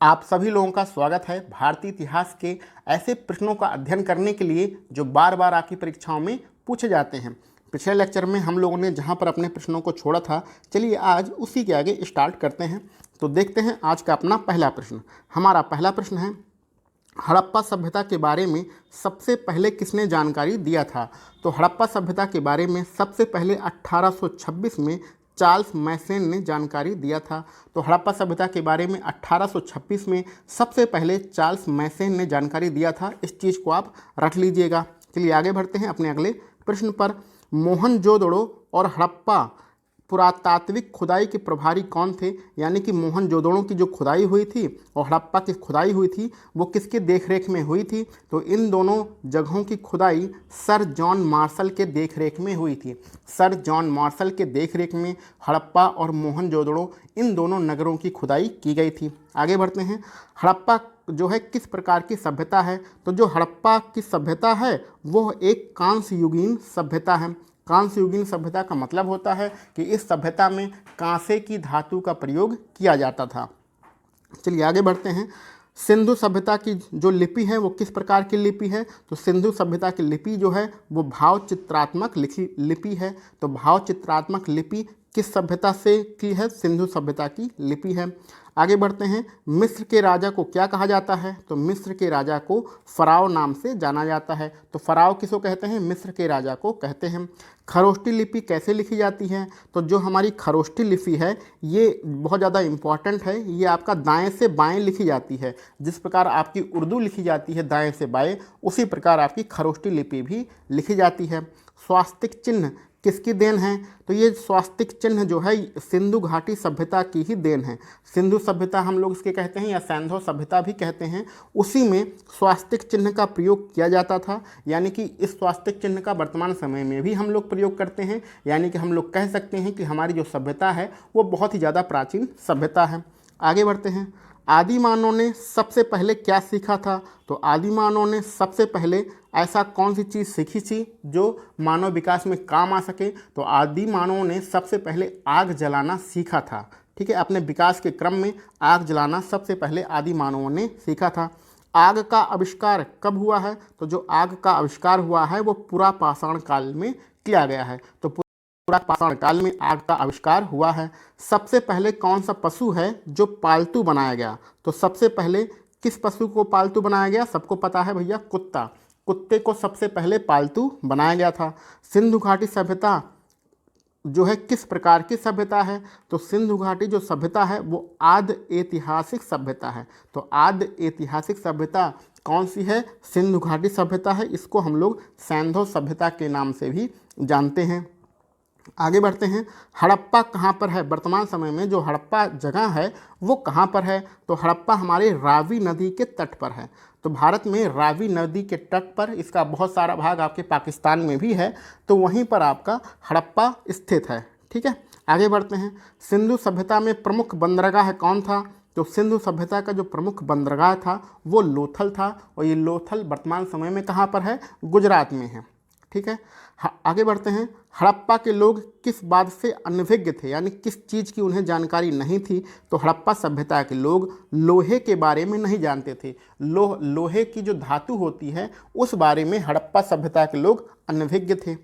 आप सभी लोगों का स्वागत है भारतीय इतिहास के ऐसे प्रश्नों का अध्ययन करने के लिए जो बार बार आपकी परीक्षाओं में पूछे जाते हैं। पिछले लेक्चर में हम लोगों ने जहां पर अपने प्रश्नों को छोड़ा था, चलिए आज उसी के आगे स्टार्ट करते हैं। तो देखते हैं आज का अपना पहला प्रश्न। हमारा पहला प्रश्न है, हड़प्पा सभ्यता के बारे में सबसे पहले किसने जानकारी दिया था? तो हड़प्पा सभ्यता के बारे में सबसे पहले 1826 में चार्ल्स मैसन ने जानकारी दिया था। तो हड़प्पा सभ्यता के बारे में 1826 में सबसे पहले चार्ल्स मैसन ने जानकारी दिया था। इस चीज़ को आप रख लीजिएगा। चलिए आगे बढ़ते हैं अपने अगले प्रश्न पर। मोहनजोदड़ो और हड़प्पा पुरातात्विक खुदाई के प्रभारी कौन थे? यानी कि मोहनजोदड़ो की जो खुदाई हुई थी और हड़प्पा की खुदाई हुई थी वो किसके देखरेख में हुई थी? तो इन दोनों जगहों की खुदाई सर जॉन मार्शल के देखरेख में हुई थी। सर जॉन मार्शल के देखरेख में हड़प्पा और मोहनजोदड़ो इन दोनों नगरों की खुदाई की गई थी। आगे बढ़ते हैं। हड़प्पा जो है किस प्रकार की सभ्यता है? तो जो हड़प्पा की सभ्यता है वो एक कांस्य युगीन सभ्यता है। कांस्य युगीन सभ्यता का मतलब होता है कि इस सभ्यता में कांसे की धातु का प्रयोग किया जाता था। चलिए आगे बढ़ते हैं। सिंधु सभ्यता की जो लिपि है वो किस प्रकार की लिपि है? तो सिंधु सभ्यता की लिपि जो है वो भाव चित्रात्मक लिपि है। तो भाव चित्रात्मक लिपि किस सभ्यता से की है? सिंधु सभ्यता की लिपि है। आगे बढ़ते हैं। मिस्र के राजा को क्या कहा जाता है? तो मिस्र के राजा को फराव नाम से जाना जाता है। तो फराव किसको कहते हैं? मिस्र के राजा को कहते हैं। खरोष्टी लिपि कैसे लिखी जाती है? तो जो हमारी खरोष्टी लिपि है ये बहुत ज़्यादा इम्पॉर्टेंट है। ये आपका दाएं से बाएं लिखी जाती है। जिस प्रकार आपकी उर्दू लिखी जाती है दाएं से बाएं, उसी प्रकार आपकी खरोष्टी लिपि भी लिखी जाती है। स्वास्तिक चिन्ह किसकी देन है? तो ये स्वास्तिक चिन्ह जो है सिंधु घाटी सभ्यता की ही देन है। सिंधु सभ्यता हम लोग इसके कहते हैं या सैंधो सभ्यता भी कहते हैं। उसी में स्वास्तिक चिन्ह का प्रयोग किया जाता था। यानी कि इस स्वास्तिक चिन्ह का वर्तमान समय में भी हम लोग प्रयोग करते हैं। यानी कि हम लोग कह सकते हैं कि हमारी जो सभ्यता है वो बहुत ही ज़्यादा प्राचीन सभ्यता है। आगे बढ़ते हैं। आदि मानव ने सबसे पहले क्या सीखा था? तो आदि मानव ने सबसे पहले ऐसा कौन सी चीज़ सीखी थी जो मानव विकास में काम आ सके? तो आदि मानव ने सबसे पहले आग जलाना सीखा था। ठीक है, अपने विकास के क्रम में आग जलाना सबसे पहले आदि मानवों ने सीखा था। आग का आविष्कार कब हुआ है? तो जो आग का आविष्कार हुआ है वो पुरा पाषाण काल में किया गया है। तो पुरा पाषाण काल में आग का आविष्कार हुआ है। सबसे पहले कौन सा पशु है जो पालतू बनाया गया? तो सबसे पहले किस पशु को पालतू बनाया गया? सबको पता है भैया, कुत्ता। कुत्ते को सबसे पहले पालतू बनाया गया था। सिंधु घाटी सभ्यता जो है किस प्रकार की सभ्यता है? तो सिंधु घाटी जो सभ्यता है वो आद्य ऐतिहासिक सभ्यता है। तो आद्य ऐतिहासिक सभ्यता कौन सी है? सिंधु घाटी सभ्यता है। इसको हम लोग सैंधो सभ्यता के नाम से भी जानते हैं। आगे बढ़ते हैं। हड़प्पा कहाँ पर है? वर्तमान समय में जो हड़प्पा जगह है वो कहाँ पर है? तो हड़प्पा हमारे रावी नदी के तट पर है। तो भारत में रावी नदी के तट पर, इसका बहुत सारा भाग आपके पाकिस्तान में भी है, तो वहीं पर आपका हड़प्पा स्थित है। ठीक है, आगे बढ़ते हैं। सिंधु सभ्यता में प्रमुख बंदरगाह कौन था? तो सिंधु सभ्यता का जो प्रमुख बंदरगाह था वो लोथल था। और ये लोथल वर्तमान समय में कहाँ पर है? गुजरात में है। ठीक है, आगे बढ़ते हैं। हड़प्पा के लोग किस बात से अनभिज्ञ थे? यानी किस चीज़ की उन्हें जानकारी नहीं थी? तो हड़प्पा सभ्यता के लोग लोहे के बारे में नहीं जानते थे। लोहे की जो धातु होती है उस बारे में हड़प्पा सभ्यता के लोग अनभिज्ञ थे।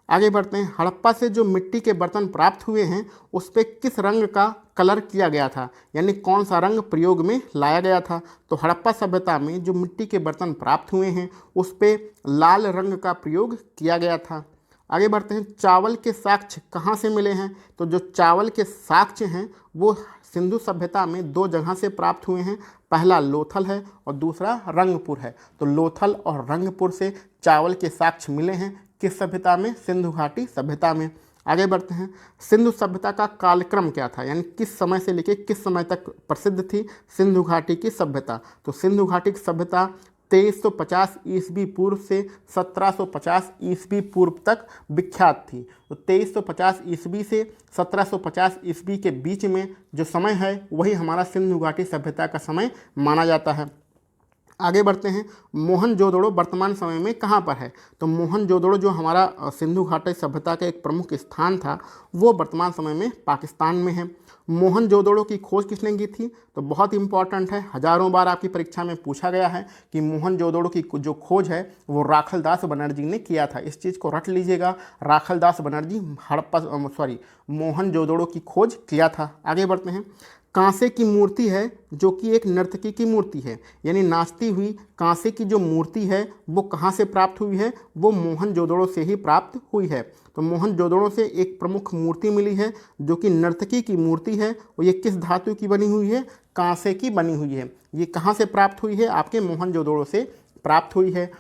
आगे बढ़ते हैं। हड़प्पा से जो मिट्टी के बर्तन प्राप्त हुए हैं उस पर किस रंग का कलर किया गया था? यानी कौन सा रंग प्रयोग में लाया गया था? तो हड़प्पा सभ्यता में जो मिट्टी के बर्तन प्राप्त हुए हैं उस पर लाल रंग का प्रयोग किया गया था। आगे बढ़ते हैं। चावल के साक्ष्य कहाँ से मिले हैं? तो जो चावल के साक्ष्य हैं वो सिंधु सभ्यता में दो जगह से प्राप्त हुए हैं। पहला लोथल है और दूसरा रंगपुर है। तो लोथल और रंगपुर से चावल के साक्ष्य मिले हैं। किस सभ्यता में? सिंधु घाटी सभ्यता में। आगे बढ़ते हैं। सिंधु सभ्यता का कालक्रम क्या था? यानी किस समय से लेकर किस समय तक प्रसिद्ध थी सिंधु घाटी की सभ्यता? तो सिंधु घाटी की सभ्यता 2350 ईस्वी पूर्व से 1750 ईस्वी पूर्व तक विख्यात थी। तो 2350 ईस्वी से 1750 ईस्वी के बीच में जो समय है वही हमारा सिंधु घाटी सभ्यता का समय माना जाता है। आगे बढ़ते हैं। मोहनजोदड़ो वर्तमान समय में कहाँ पर है? तो मोहनजोदड़ो जो हमारा सिंधु घाटी सभ्यता का एक प्रमुख स्थान था वो वर्तमान समय में पाकिस्तान में है। मोहनजोदड़ो की खोज किसने की थी? तो बहुत इंपॉर्टेंट है, हजारों बार आपकी परीक्षा में पूछा गया है कि मोहनजोदड़ो की जो खोज है वो राखलदास बनर्जी ने किया था। इस चीज़ को रट लीजिएगा, राखलदास बनर्जी मोहनजोदड़ो की खोज किया था। आगे बढ़ते हैं। कांसे की मूर्ति है जो कि एक नर्तकी की मूर्ति है, यानी नाचती हुई कांसे की जो मूर्ति है वो कहाँ से प्राप्त हुई है? वो मोहनजोदड़ो से ही प्राप्त हुई है। तो मोहनजोदड़ो से एक प्रमुख मूर्ति मिली है जो कि नर्तकी की मूर्ति है, और ये किस धातु की बनी हुई है? कांसे की बनी हुई है। ये कहाँ से प्राप्त हुई है? आपके मोहनजोदड़ो से प्राप्त हुई है।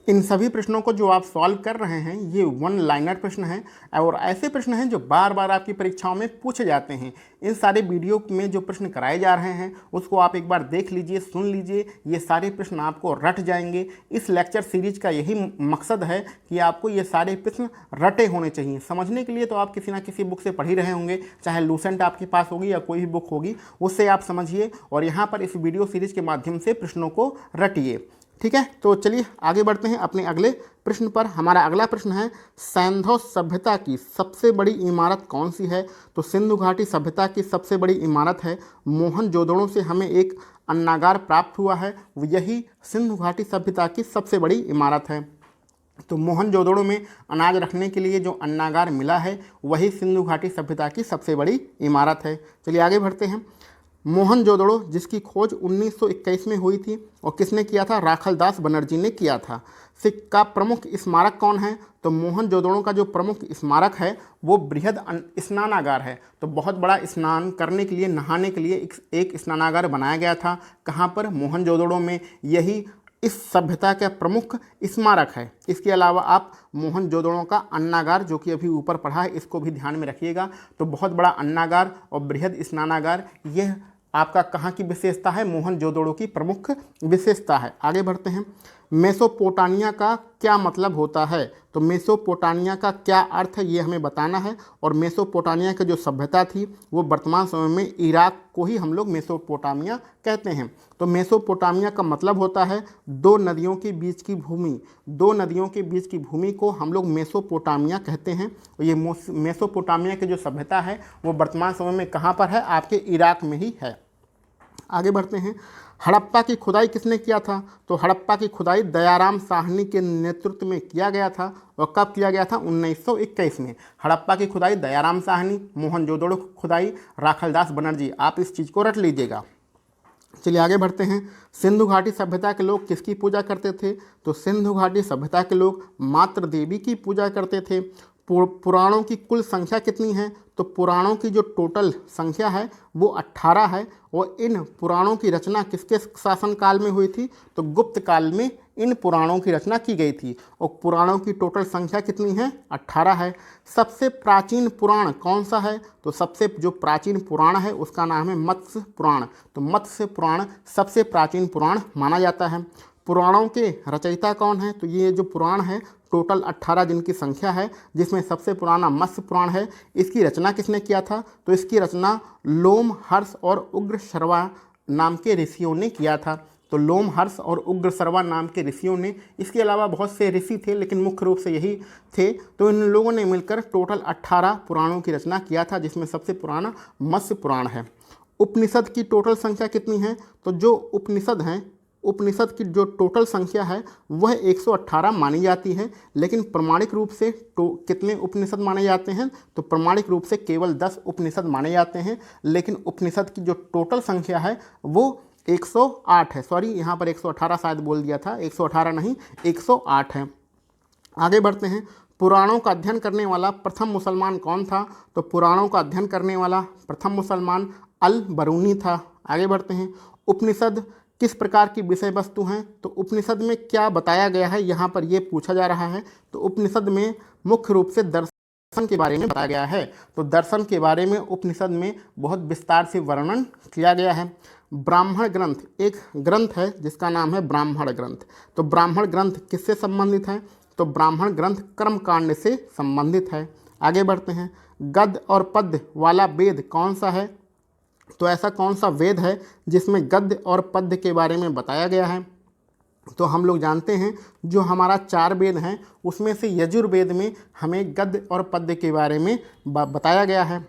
इन सभी प्रश्नों को जो आप सॉल्व कर रहे हैं ये वन लाइनर प्रश्न हैं, और ऐसे प्रश्न हैं जो बार बार आपकी परीक्षाओं में पूछे जाते हैं। इन सारे वीडियो में जो प्रश्न कराए जा रहे हैं उसको आप एक बार देख लीजिए, सुन लीजिए, ये सारे प्रश्न आपको रट जाएंगे। इस लेक्चर सीरीज का यही मकसद है कि आपको ये सारे प्रश्न रटे होने चाहिए। समझने के लिए तो आप किसी ना किसी बुक से पढ़ ही रहे होंगे, चाहे लूसेंट आपके पास होगी या कोई भी बुक होगी, उससे आप समझिए और यहाँ पर इस वीडियो सीरीज के माध्यम से प्रश्नों को रटिए। ठीक है, तो चलिए आगे बढ़ते हैं अपने अगले प्रश्न पर। हमारा अगला प्रश्न है, सैंधव सभ्यता की सबसे बड़ी इमारत कौन सी है? तो सिंधु घाटी सभ्यता की सबसे बड़ी इमारत है मोहनजोदड़ो से हमें एक अन्नागार प्राप्त हुआ है, यही सिंधु घाटी सभ्यता की सबसे बड़ी इमारत है। तो मोहनजोदड़ो में अनाज रखने के लिए जो अन्नागार मिला है वही सिंधु घाटी सभ्यता की सबसे बड़ी इमारत है। चलिए आगे बढ़ते हैं। मोहनजोदड़ो जिसकी खोज 1921 में हुई थी और किसने किया था? राखलदास बनर्जी ने किया था। सिक्का प्रमुख स्मारक कौन है? तो मोहनजोदड़ो का जो प्रमुख स्मारक है वो बृहद स्नानागार है। तो बहुत बड़ा स्नान करने के लिए, नहाने के लिए एक स्नानागार बनाया गया था। कहाँ पर? मोहनजोदड़ो में। यही इस सभ्यता का प्रमुख स्मारक है। इसके अलावा आप मोहनजोदड़ो का अन्नागार जो कि अभी ऊपर पढ़ा है इसको भी ध्यान में रखिएगा। तो बहुत बड़ा अन्नागार और बृहद स्नानागार, यह आपका कहाँ की विशेषता है? मोहनजोदड़ो की प्रमुख विशेषता है। आगे बढ़ते हैं। मेसोपोटामिया का क्या मतलब होता है? तो मेसोपोटामिया का क्या अर्थ है ये हमें बताना है। और मेसोपोटामिया की जो सभ्यता थी वो वर्तमान समय में इराक को ही हम लोग मेसोपोटामिया कहते हैं। तो मेसोपोटामिया का मतलब होता है दो नदियों के बीच की भूमि। दो नदियों के बीच की भूमि को हम लोग मेसोपोटामिया कहते हैं। और ये मेसोपोटामिया की जो सभ्यता है वो वर्तमान समय में कहाँ पर है? आपके इराक में ही है। आगे बढ़ते हैं। हड़प्पा की खुदाई किसने किया था? तो हड़प्पा की खुदाई दयाराम साहनी के नेतृत्व में किया गया था। और कब किया गया था? 1921 में। हड़प्पा की खुदाई दयाराम साहनी, मोहनजोदड़ो खुदाई राखलदास बनर्जी। आप इस चीज़ को रट लीजिएगा। चलिए आगे बढ़ते हैं। सिंधु घाटी सभ्यता के लोग किसकी पूजा करते थे? तो सिंधु घाटी सभ्यता के लोग मातृ देवी की पूजा करते थे। पुराणों की कुल संख्या कितनी है? तो पुराणों की जो टोटल संख्या है वो 18 है। और इन पुराणों की रचना किसके शासनकाल में हुई थी? तो गुप्त काल में इन पुराणों की रचना की गई थी। और पुराणों की टोटल संख्या कितनी है? 18 है। सबसे प्राचीन पुराण कौन सा है? तो सबसे जो प्राचीन पुराण है उसका नाम है मत्स्य पुराण। तो मत्स्य पुराण सबसे प्राचीन पुराण माना जाता है। पुराणों के रचयिता कौन है? तो ये जो पुराण है टोटल 18 जिनकी संख्या है, जिसमें सबसे पुराना मत्स्य पुराण है। इसकी रचना किसने किया था? तो इसकी रचना लोम हर्ष और उग्र शर्वा नाम के ऋषियों ने किया था। तो लोम हर्ष और उग्र शर्वा नाम के ऋषियों ने, इसके अलावा बहुत से ऋषि थे लेकिन मुख्य रूप से यही थे। तो इन लोगों ने मिलकर टोटल 18 पुराणों की रचना किया था, जिसमें सबसे पुराना मत्स्य पुराण है। उपनिषद की टोटल संख्या कितनी है? तो जो उपनिषद हैं, उपनिषद की जो टोटल संख्या है वह 118 मानी जाती है। लेकिन प्रमाणिक रूप से कितने उपनिषद माने जाते हैं? तो प्रमाणिक रूप से केवल 10 उपनिषद माने जाते हैं। लेकिन उपनिषद की जो टोटल संख्या है वो 108 है। सॉरी, यहाँ पर 118 शायद बोल दिया था, 118 नहीं 108 है। आगे बढ़ते हैं। पुराणों का अध्ययन करने वाला प्रथम मुसलमान कौन था? तो पुराणों का अध्ययन करने वाला प्रथम मुसलमान अल बरूनी था। आगे बढ़ते हैं। उपनिषद किस प्रकार की विषय वस्तु हैं? तो उपनिषद में क्या बताया गया है, यहाँ पर ये पूछा जा रहा है। तो उपनिषद में मुख्य रूप से दर्शन के बारे में बताया गया है। तो दर्शन के बारे में उपनिषद में बहुत विस्तार से वर्णन किया गया है। ब्राह्मण ग्रंथ एक ग्रंथ है जिसका नाम है ब्राह्मण ग्रंथ। तो ब्राह्मण ग्रंथ किससे संबंधित है? तो ब्राह्मण ग्रंथ कर्मकांड से संबंधित है। आगे बढ़ते हैं। गद्य और पद्य वाला वेद कौन सा है? तो ऐसा कौन सा वेद है जिसमें गद्य और पद्य के बारे में बताया गया है? तो हम लोग जानते हैं जो हमारा 4 वेद हैं उसमें से यजुर्वेद में हमें गद्य और पद्य के बारे में बताया गया है।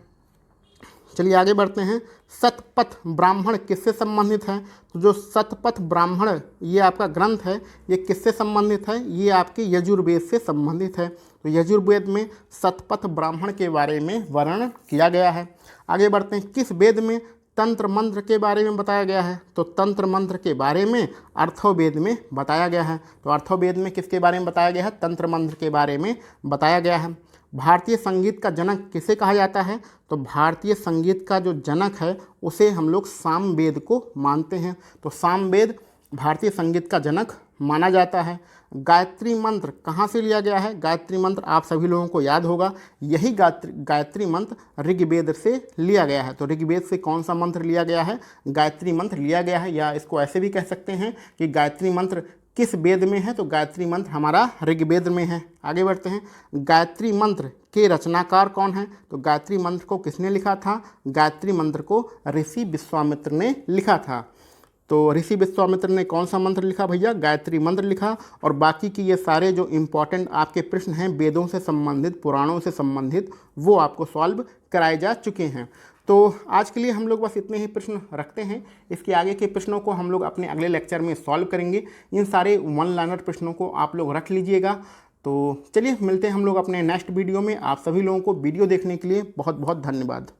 चलिए आगे बढ़ते हैं। शतपथ ब्राह्मण किससे संबंधित है? तो जो शतपथ ब्राह्मण ये आपका ग्रंथ है, ये किससे संबंधित है? ये आपके यजुर्वेद से संबंधित है। तो यजुर्वेद में शतपथ ब्राह्मण के बारे में वर्णन किया गया है। आगे बढ़ते हैं। किस वेद में तंत्र मंत्र के बारे में बताया गया है? तो तंत्र मंत्र के बारे में अर्थोवेद में बताया गया है। तो अर्थोवेद में किसके बारे में बताया गया है? तंत्र मंत्र के बारे में बताया गया है। भारतीय संगीत का जनक किसे कहा जाता है? तो भारतीय संगीत का जो जनक है उसे हम लोग सामवेद को मानते हैं। तो सामवेद भारतीय संगीत का जनक माना जाता है। गायत्री मंत्र कहाँ से लिया गया है? गायत्री मंत्र आप सभी लोगों को याद होगा, यही गायत्री मंत्र ऋग्वेद से लिया गया है। तो ऋग्वेद से कौन सा मंत्र लिया गया है? गायत्री मंत्र लिया गया है। या इसको ऐसे भी कह सकते हैं कि गायत्री मंत्र किस वेद में है? तो गायत्री मंत्र हमारा ऋग्वेद में है। आगे बढ़ते हैं। गायत्री मंत्र के रचनाकार कौन है? तो गायत्री मंत्र को किसने लिखा था? गायत्री मंत्र को ऋषि विश्वामित्र ने लिखा था। तो ऋषि विश्वामित्र ने कौन सा मंत्र लिखा भैया? गायत्री मंत्र लिखा। और बाकी की ये सारे जो इम्पोर्टेंट आपके प्रश्न हैं वेदों से संबंधित, पुराणों से संबंधित, वो आपको सॉल्व कराए जा चुके हैं। तो आज के लिए हम लोग बस इतने ही प्रश्न रखते हैं। इसके आगे के प्रश्नों को हम लोग अपने अगले लेक्चर में सॉल्व करेंगे। इन सारे वन लाइनर प्रश्नों को आप लोग रख लीजिएगा। तो चलिए मिलते हैं हम लोग अपने नेक्स्ट वीडियो में। आप सभी लोगों को वीडियो देखने के लिए बहुत बहुत धन्यवाद।